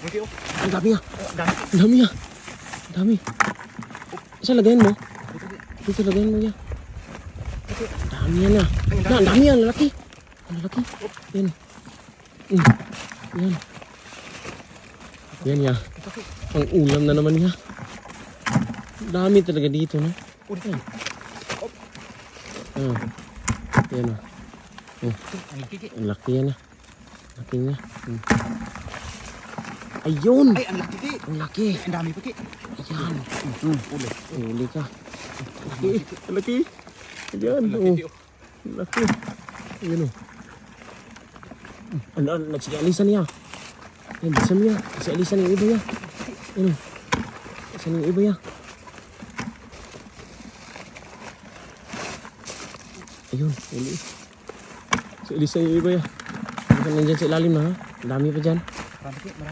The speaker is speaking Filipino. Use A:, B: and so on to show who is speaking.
A: Okay, oh.
B: Ang dami ah.
A: Dami.
B: Ang dami ah. Ang dami. Saan lagayan mo? Dito lagayan mo yan. Ang dami yan ah. Ang dami yan, lalaki. Ang lalaki. Yan. Yan. Yan ya. Pang ulam na naman ya. Ang dami talaga dito, no? Yan. Yan ah. Ang laki yan ah. Laki niya. Ayun!
A: Ay, ang laki, Ki.
B: Ang laki.
A: Ang dami pa, Ki.
B: Ayan.
A: Uli.
B: Huli ka. Laki. Laki. Ayan.
A: Ang laki, Ki, oh.
B: Laki. Ayan o. Ano, nagsialisan niya. Ayan, bisa niya. Nagsialisan yung iba niya. Ayan o. Nagsialisan yung iba niya. Ayun, huli. Nagsialisan yung iba niya. Nandiyan sa ilalim na ha. Ang dami pa dyan.
A: Marami, Ki. Marami.